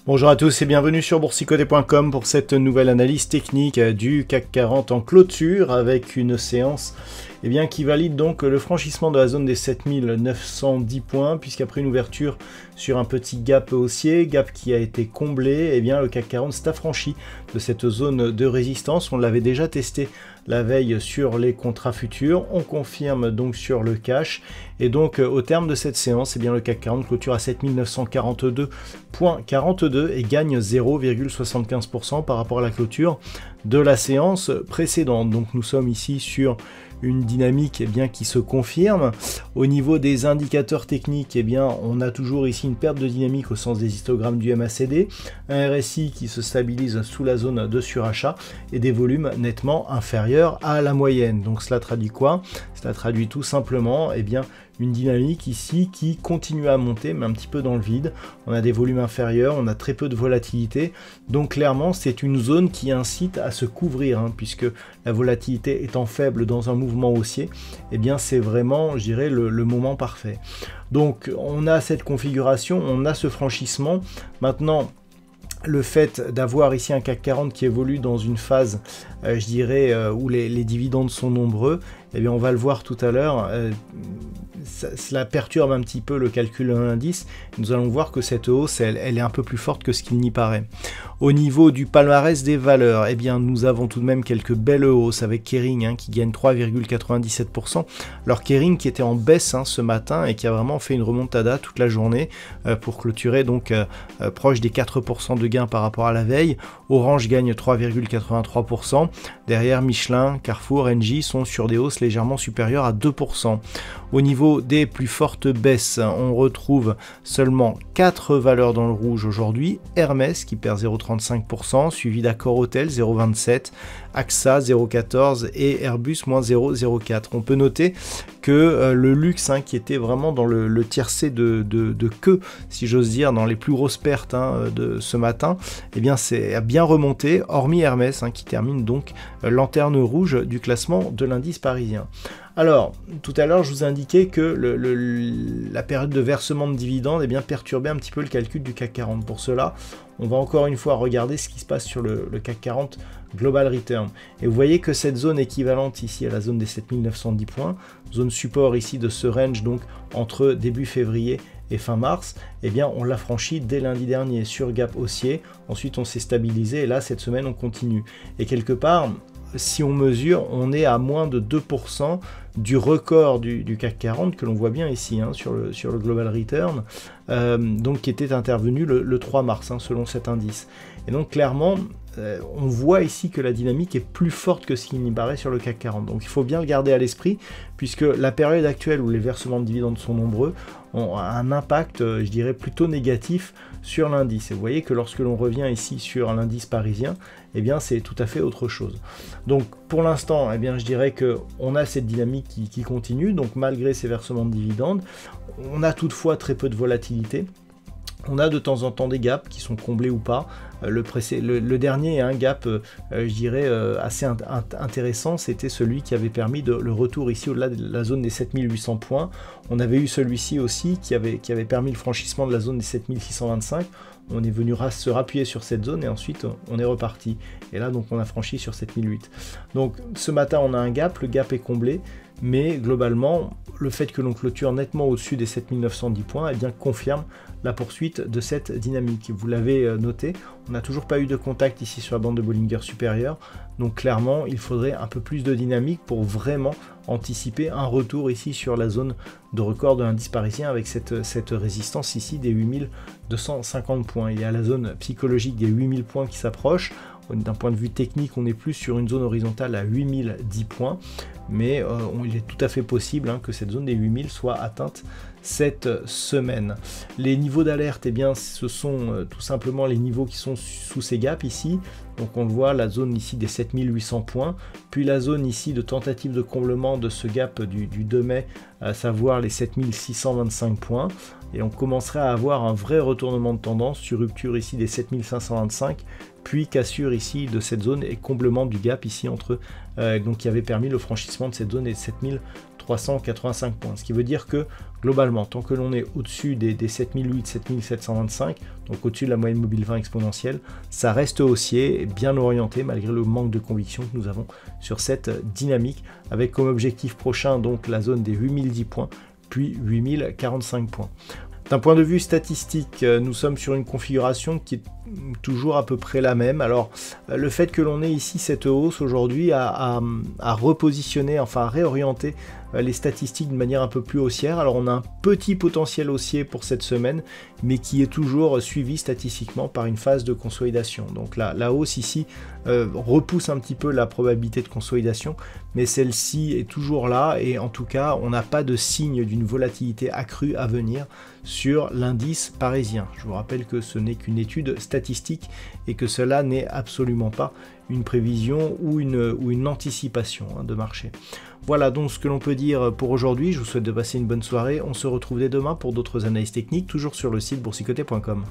Bonjour à tous et bienvenue sur boursicoté.com pour cette nouvelle analyse technique du CAC 40 en clôture avec une séance qui valide donc le franchissement de la zone des 7910 points puisqu'après une ouverture sur un petit gap haussier, gap qui a été comblé, le CAC 40 s'est affranchi de cette zone de résistance. On l'avait déjà testé la veille sur les contrats futurs, on confirme donc sur le cash et donc au terme de cette séance, le CAC 40 clôture à 7942,42 et gagne 0,75% par rapport à la clôture de la séance précédente. Donc nous sommes ici sur une dynamique qui se confirme. Au niveau des indicateurs techniques, on a toujours ici une perte de dynamique au sens des histogrammes du MACD, un RSI qui se stabilise sous la zone de surachat et des volumes nettement inférieurs à la moyenne. Donc cela traduit quoi? Cela traduit tout simplement une dynamique ici qui continue à monter mais un petit peu dans le vide. On a des volumes inférieurs, on a très peu de volatilité, donc clairement c'est une zone qui incite à se couvrir puisque la volatilité étant faible dans un mouvement haussier, c'est vraiment, je dirais, le moment parfait. Donc on a cette configuration, on a ce franchissement. Maintenant, le fait d'avoir ici un CAC 40 qui évolue dans une phase, où les dividendes sont nombreux, on va le voir tout à l'heure, cela perturbe un petit peu le calcul de l'indice. Nous allons voir que cette hausse, elle est un peu plus forte que ce qu'il n'y paraît. Au niveau du palmarès des valeurs, nous avons tout de même quelques belles hausses avec Kering qui gagne 3,97%. Alors Kering qui était en baisse ce matin et qui a vraiment fait une remontada toute la journée pour clôturer donc proche des 4% de gains par rapport à la veille. Orange gagne 3,83%. Derrière, Michelin, Carrefour, Engie sont sur des hausses légèrement supérieures à 2%. Au niveau des plus fortes baisses, on retrouve seulement 4 valeurs dans le rouge aujourd'hui. Hermès qui perd 0,35%, suivi d'Accor Hotel 0,27%, AXA 0,14% et Airbus moins 0,04%. On peut noter que le luxe qui était vraiment dans le tiercé de queue, si j'ose dire, dans les plus grosses pertes de ce matin, c'est bien remonté, hormis Hermès qui termine donc lanterne rouge du classement de l'indice parisien. Alors, tout à l'heure, je vous indiquais que la période de versement de dividendes perturbait un petit peu le calcul du CAC 40. Pour cela, on va encore une fois regarder ce qui se passe sur le CAC 40 Global Return. Et vous voyez que cette zone équivalente ici à la zone des 7910 points, zone support ici de ce range, donc entre début février et fin mars, on l'a franchi dès lundi dernier sur gap haussier. Ensuite, on s'est stabilisé et là, cette semaine, on continue. Et quelque part, si on mesure, on est à moins de 2% du record du CAC 40 que l'on voit bien ici sur le Global Return, donc qui était intervenu le 3 mars selon cet indice. Et donc clairement, on voit ici que la dynamique est plus forte que ce qui n'y paraît sur le CAC 40. Donc il faut bien le garder à l'esprit puisque la période actuelle où les versements de dividendes sont nombreux ont un impact, je dirais, plutôt négatif sur l'indice. Et vous voyez que lorsque l'on revient ici sur l'indice parisien, c'est tout à fait autre chose. Donc pour l'instant, je dirais qu'on a cette dynamique qui continue, donc malgré ces versements de dividendes, on a toutefois très peu de volatilité. On a de temps en temps des gaps qui sont comblés ou pas. Le dernier est un gap, assez intéressant. C'était celui qui avait permis le retour ici au-delà de la zone des 7800 points. On avait eu celui-ci aussi qui avait permis le franchissement de la zone des 7625. On est venu se rappuyer sur cette zone et ensuite on est reparti. Et là, donc, on a franchi sur 7008. Donc, ce matin, on a un gap. Le gap est comblé. Mais globalement, le fait que l'on clôture nettement au-dessus des 7910 points confirme la poursuite de cette dynamique. Vous l'avez noté, on n'a toujours pas eu de contact ici sur la bande de Bollinger supérieure, donc clairement il faudrait un peu plus de dynamique pour vraiment anticiper un retour ici sur la zone de record de l'indice parisien avec cette résistance ici des 8250 points. Il y a la zone psychologique des 8000 points qui s'approche. D'un point de vue technique, on est plus sur une zone horizontale à 8010 points, mais il est tout à fait possible que cette zone des 8000 soit atteinte cette semaine. Les niveaux d'alerte, eh bien, ce sont tout simplement les niveaux qui sont sous ces gaps ici. Donc on le voit, la zone ici des 7800 points, puis la zone ici de tentative de comblement de ce gap du 2 mai, à savoir les 7625 points. Et on commencerait à avoir un vrai retournement de tendance sur rupture ici des 7525, puis cassure ici de cette zone et comblement du gap ici entre donc qui avait permis le franchissement de cette zone des 7385 points. Ce qui veut dire que globalement, tant que l'on est au-dessus des 7008, 7725, donc au-dessus de la moyenne mobile 20 exponentielle, ça reste haussier et bien orienté malgré le manque de conviction que nous avons sur cette dynamique, avec comme objectif prochain donc la zone des 8010 points, puis 8045 points. D'un point de vue statistique, nous sommes sur une configuration qui est toujours à peu près la même. Alors, le fait que l'on ait ici cette hausse aujourd'hui à repositionner, enfin à réorienter les statistiques de manière un peu plus haussière. Alors, on a un petit potentiel haussier pour cette semaine, mais qui est toujours suivi statistiquement par une phase de consolidation. Donc, la hausse ici repousse un petit peu la probabilité de consolidation, mais celle-ci est toujours là et en tout cas, on n'a pas de signe d'une volatilité accrue à venir sur l'indice parisien. Je vous rappelle que ce n'est qu'une étude statistique et que cela n'est absolument pas une prévision ou une anticipation de marché. Voilà donc ce que l'on peut dire pour aujourd'hui. Je vous souhaite de passer une bonne soirée. On se retrouve dès demain pour d'autres analyses techniques, toujours sur le site boursicoté.com.